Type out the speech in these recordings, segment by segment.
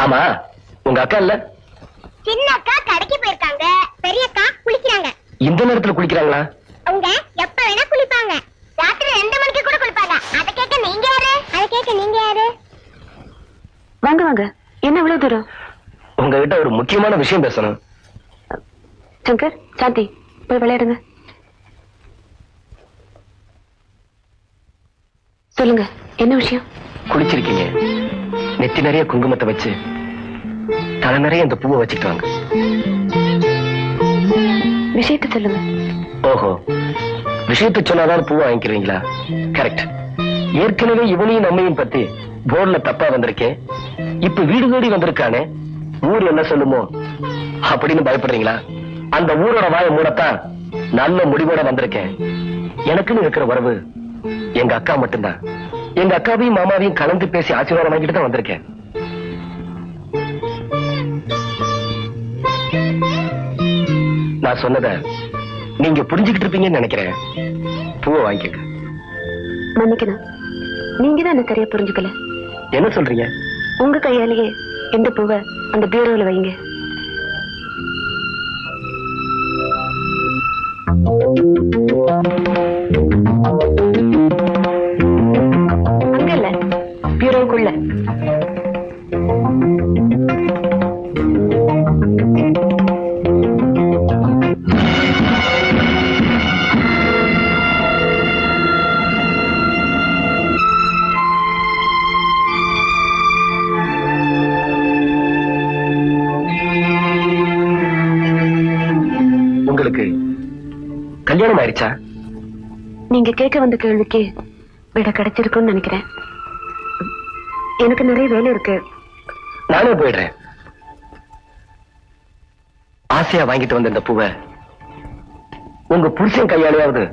ஆமா, உங்க அக்கா இல்ல? சின்ன அக்கா கடைக்கு போயிருக்காங்க, பெரிய அக்கா குளிக்கிறாங்க. இந்த நேரத்துல குளிக்கிறாங்களா? அவங்க எப்ப வேணா குளிப்பாங்க. ராத்திரி 2 மணிக்கு கூட குளிப்பாங்க. அத கேட்க நீங்க யாரு? வாங்க வாங்க. என்ன இவ்வளவு தூரம்? உங்ககிட்ட ஒரு முக்கியமான விஷயம் பேசணும். சங்கர், சாந்தி, போய் விளையாடுங்க. சொல்லுங்க, என்ன விஷயம்? குளிச்சிருக்கீங்க, நெத்தி நிறைய குங்குமத்தை வச்சு தலை நிறைய இந்த பூவை வச்சுட்டு வாங்க. விஷயத்தை சொல்லுங்க. ஓஹோ, விஷயத்தை சொன்னாதான் பூவை வாங்கிக்கிறீங்களா? கரெக்ட். ஏற்கனவே இவனையும் நம்மையும் பத்தி போர்டுல தப்பா வந்திருக்கேன். இப்ப வீடு தேடி வந்திருக்கானே, ஊர் என்ன சொல்லுமோ அப்படின்னு பயப்படுறீங்களா? அந்த ஊரோட வாயை மூடத்தான் நல்ல முடிவோட வந்திருக்கேன். எனக்குன்னு இருக்கிற உறவு எங்க அக்கா மட்டும்தான். எங்க அக்காவையும் மாமாவையும் கலந்து பேசி ஆசீர்வாதம் வாங்கிட்டு தான் வந்திருக்கேன். நான் சொன்னத நீங்க புரிஞ்சுக்கிட்டு இருப்பீங்கன்னு நினைக்கிறேன். பூவை வாங்கிக்க. மன்னிக்கணும், நீங்க தான் என்ன சரியா புரிஞ்சுக்கல. என்ன சொல்றீங்க? உங்க கையாலேயே எந்த பூவை அந்த பீரோல வைங்க. அங்க இல்ல, பீரோவுக்குள்ள. உங்களுக்கு கல்யாணம் ஆயிடுச்சா? நீங்க கேட்க வந்த கேள்விக்கு விட கிடைச்சிருக்கும்னு நினைக்கிறேன். எனக்கு நிறைய வேலை இருக்கு. நானே போயிடுறேன். ஆசையா வாங்கிட்டு வந்த இந்த பூவை உங்க புருஷன் கையாலையாவது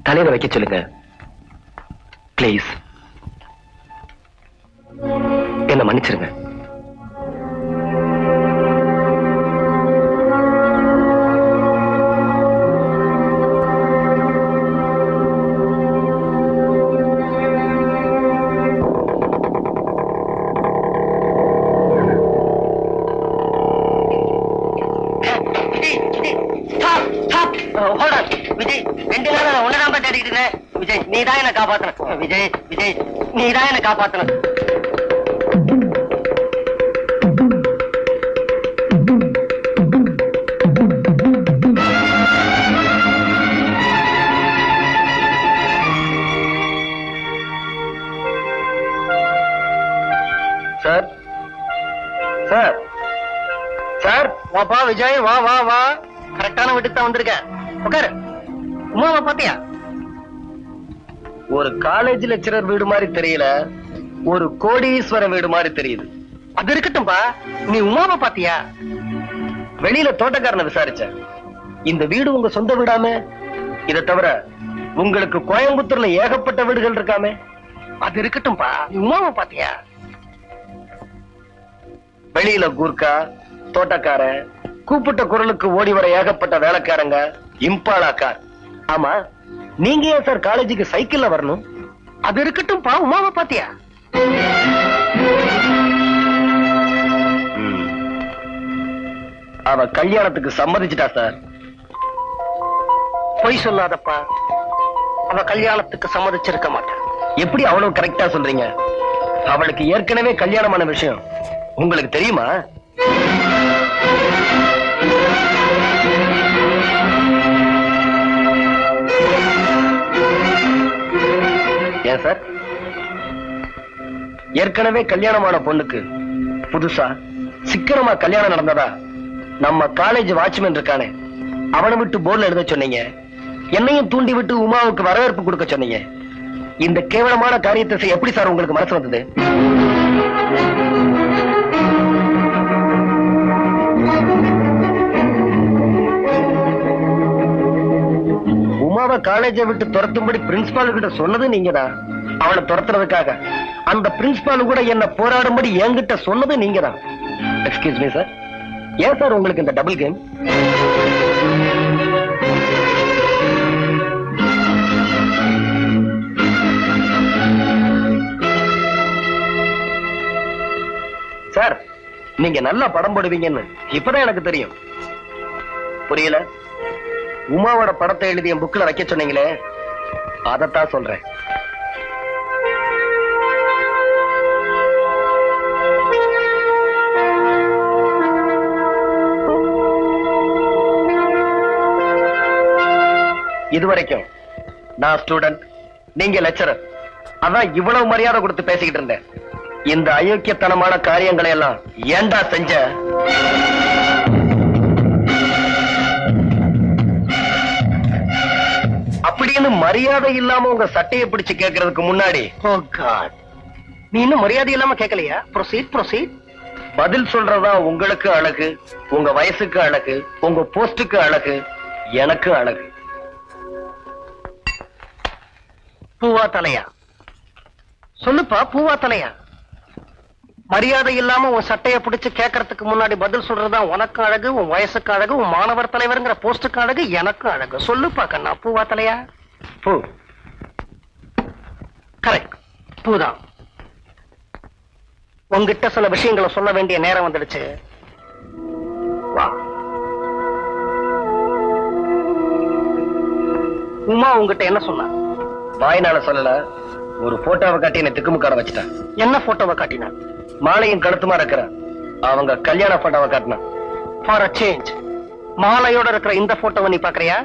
தலையில வைக்க சொல்லுங்க பிளீஸ். என்ன மன்னிச்சிருங்க. விஜய், 2 நாளா நான் உன்னதான் தேடிக்கிட்டு இருக்கேன். விஜய், நீதான் என்ன காப்பாத்தணும். விஜய், நீதான் என்ன காப்பாத்தணும். சார், சார், சார், வாப்பா விஜய், வா வா வா. கரெக்டான வீட்டுக்கு தான் வந்திருக்கேன். உட்காரு. உமாவை பாத்தியா? ஒரு காலேஜ் லெக்சரர் வீடு மாதிரி தெரியல, ஒரு கோடீஸ்வரன் வீடு மாதிரி தெரியுது. அது இருக்கட்டும்பா, நீ உமாவை பாத்தியா? வெளியில தோட்டக்காரனை விசாரிச்சேன். இந்த வீடு உங்க சொந்த வீடாமே? இதை தவிர உங்களுக்கு கோயம்புத்தூர்ல ஏகப்பட்ட வீடுகள் இருக்காமே? அது இருக்கட்டும்பா, நீ உமாவை பாத்தியா? வெளியில கூர்க்கா, தோட்டக்காரன், கூப்பிட்ட குரலுக்கு ஓடி வர ஏகப்பட்ட வேலைக்காரங்க, இம்பாலா கார். ஆமா, நீங்க ஏன் சார் காலேஜுக்கு சைக்கிள்ல வரணும்? அது இருக்கட்டும்பா, உமாவை பாத்தியா? அவ கல்யாணத்துக்கு சம்மதிச்சிட்டா சார். பொய் சொல்லாதப்பா, அவ கல்யாணத்துக்கு சம்மதிச்சிருக்க மாட்டான். எப்படி அவ்வளவு கரெக்டா சொல்றீங்க? அவளுக்கு ஏற்கனவே கல்யாணமான விஷயம் உங்களுக்கு தெரியுமா? ஏன் சார், ஏற்கனவே கல்யாணமான பொண்ணுக்கு புதுசா சிக்கனமா கல்யாணம் நடந்ததா நம்ம காலேஜ் வாட்ச்மேன் இருக்கானே, அவனை விட்டு போர்டுல எழுத சொன்னீங்க. என்னையும் தூண்டி விட்டு உமாவுக்கு வரவேற்பு கொடுக்க சொன்னீங்க. இந்த கேவலமான காரியத்தை செய்ய எப்படி சார் உங்களுக்கு மனசு வந்தது? உமாவை காலேஜை விட்டு துரத்தும்படி பிரின்சிபால் கிட்ட சொன்னது நீங்கதான். அவளை துரத்துறதுக்காக அந்த பிரின்சிபால் கூட என்ன போராடும்படி என்கிட்ட சொன்னது நீங்கதான். எக்ஸ்கியூஸ் மீ சார், ஏன் சார் உங்களுக்கு இந்த டபுள் கேம்? சார், நீங்க நல்லா படம் போடுவீங்கன்னு இப்பதான் எனக்கு தெரியும். புரியல? உமாவோட படத்தை எழுதி என் புக்ல வைக்க சொன்னீங்களே, அதத்தான் சொல்றேன். இதுவரைக்கும் நான் ஸ்டூடெண்ட், நீங்க லெக்சரர். அதான் இவ்வளவு மரியாதை கொடுத்து பேசிக்கிட்டு இருந்தேன். இந்த அயோக்கியத்தனமான காரியங்களை எல்லாம் ஏண்டா செஞ்ச? அப்படின்னு மரியாதை இல்லாம உங்க சட்டையை பிடிச்சு கேட்கறதுக்கு முன்னாடி, ஓ காட், நீ இன்னும் மரியாதை இல்லாம கேட்கலையா? Proceed proceed. பதில் சொல்றதா உங்களுக்கு அழகு, உங்க வயசுக்கு அழகு, உங்க போஸ்டுக்கு அழகு, எனக்கு அழகு. பூவா தலையா? சொல்லுப்பா, பூவா தலையா? மரியாதை இல்லாம உன் சட்டையை பிடிச்சு கேட்கறதுக்கு முன்னாடி பதில் சொல்றதா உனக்கு அழகு, உன் வயசுக்கு அழகு, உன் மாணவர் தலைவர்ங்கிற போஸ்டுக்கு அழகு, எனக்கு அழகு. சொல்லுப்பா கண்ணா, பூவா தலையா? பூ. கரெக்ட், பூதான். உங்ககிட்ட சில விஷயங்களை சொல்ல வேண்டிய நேரம் வந்துடுச்சு. வா. உமா உங்ககிட்ட என்ன சொன்னா? வாய்னால சொல்லல, ஒரு போட்டோவை காட்டி என்ன திக்குமுக்காட வச்சுட்டான். என்ன போட்டோவை காட்டினா? மாலையும் கழுத்துமா இருக்கிற அவங்க கல்யாண போட்டோவை காட்டினா. ஃபார் அ சேஞ்ச் மாலையோட இருக்கிற இந்த போட்டோவை நீ பாக்குறியா?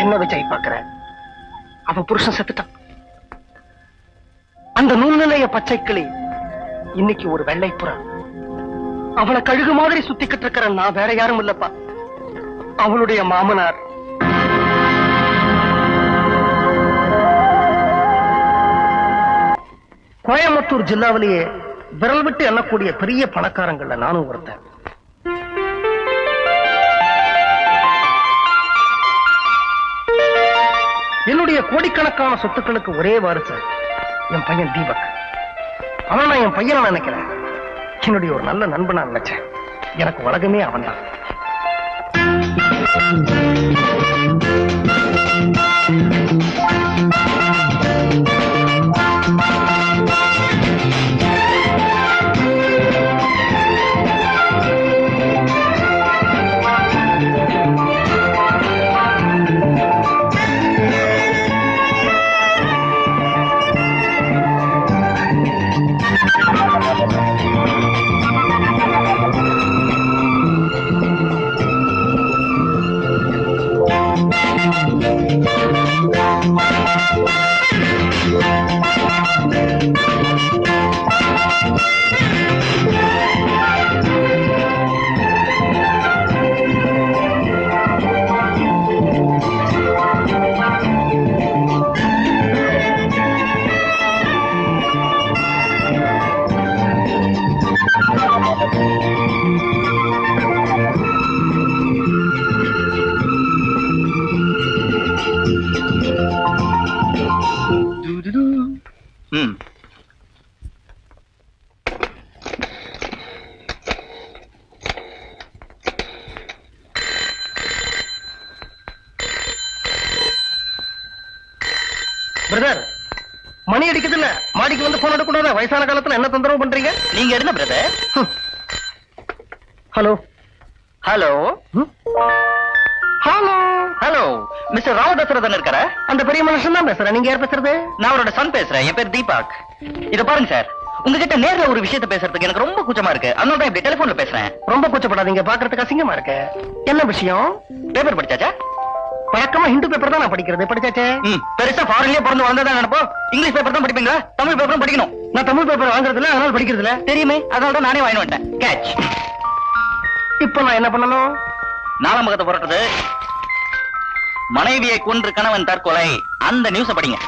என்ன விஜய் பாக்குற? அவ புருஷன் செத்துட்டான். அந்த நூல்நிலைய பச்சை கிளி இன்னைக்கு ஒரு வெள்ளை புறா. அவளை கழுகு மாதிரி சுத்திக்கிட்டு இருக்கிற நான் வேற யாரும் இல்லப்பா, அவளுடைய மாமனார். கோயம்புத்தூர் ஜில்லாவிலேயே விரல் விட்டு எண்ணக்கூடிய பெரிய பணக்காரங்கள்ல நானும் ஒருத்தன். என்னுடைய கோடிக்கணக்கான சொத்துக்களுக்கு ஒரே வாரிசு என் பையன் தீபக். அவன் நான் என் பையனை நினைக்கிறேன், என்னுடைய ஒரு நல்ல நண்பனா நினைச்சேன். எனக்கு உலகமே அவன் தான். பிரதர், மணி அடிக்குது இல்ல, மாடிக்கு வந்து போன் எடுக்கூடாது. வயசான காலத்துல என்ன தொந்தரவு பண்றீங்க? நீங்க என்ன brother? Hello hello hello hello, mister Ramadasarathan இருக்காரா? அந்த பெரிய மனுஷன் தான் பேசுறேன். நீங்க யார் பேசுறது? நான் அவரோட சன் பேசுறேன். என் பேர் தீபக். இத பாருங்க சார், உங்ககிட்ட நேர்ல ஒரு விஷயத்த பேசுறதுக்கு எனக்கு ரொம்ப கூச்சமா இருக்கு. அதனால தான் இப்படி டெலிபோன்ல பேசுறேன். ரொம்ப கூச்சப்படாதீங்க, பாக்குறதுக்கு அசிங்கமா இருக்கு. என்ன விஷயம்? பேப்பர் படிச்சாச்சா? வழக்கமா ஹிந்து பேப்பர் தான் நான் படிக்கிறது. படிச்சாச்சே? பெருசா ஃபாரின்லயே பிறந்து வந்ததா நினைப்போம். இங்கிலீஷ் பேப்பர் தான் படிப்பீங்களா? தமிழ் பேப்பரும் படிக்கணும். நான் தமிழ் பேப்பர் வாங்குறது இல்ல, அதனால படிக்கிறது இல்ல. தெரியுமே, அதனால தான் நானே வாங்கி வந்துட்டேன். கேட்ச். இப்போ நான் என்ன பண்ணணும்? நாலாம் பக்கத்தை புரட்டுது. மனைவியை கொன்று கணவன் தற்கொலை, அந்த நியூஸ படிங்க.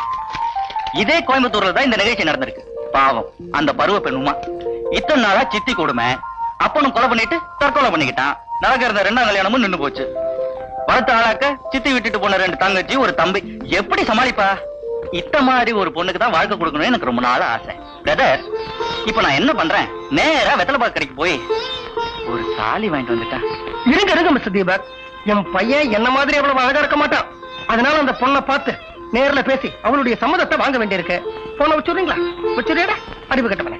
இதே கோயம்புத்தூர்ல தான் இந்த நிகழ்ச்சி நடந்திருக்கு. பாவம் அந்த பருவ பெண் உமா இத்தனை நாளா சித்தி கொடுமை, அப்பனும் கொலை பண்ணிட்டு தற்கொலை பண்ணிக்கிட்டான். நடக்கிற ரெண்டாம் கல்யாணமும் நின்னு போச்சு. வளர்த்த ஆளாக்க சித்தி விட்டுட்டு போன 2 தங்கச்சி, ஒரு தம்பி. எப்படி சமாளிப்பா? இத்த மாதிரி ஒரு பொண்ணுக்கு தான் வாழ்க்கை கொடுக்கணும்னு எனக்கு ரொம்ப நாள் ஆசை. பிரதர், இப்ப நான் என்ன பண்றேன்? நேரா வெத்தலைப்பாக்கு கடைக்கு போய் ஒரு தாலி வாங்கிட்டு வந்துட்டேன். இருங்க இருங்க மிஸ்டர் தீபக், என் பையன் என்ன மாதிரி அவ்வளவு அழகா இருக்க மாட்டான். அதனால அந்த பொண்ணை பார்த்து நேர்ல பேசி அவளுடைய சம்மதத்தை வாங்க வேண்டியிருக்கு. போன வச்சுறீங்களா? வச்சுறியாடா அறிவு கட்டவனே.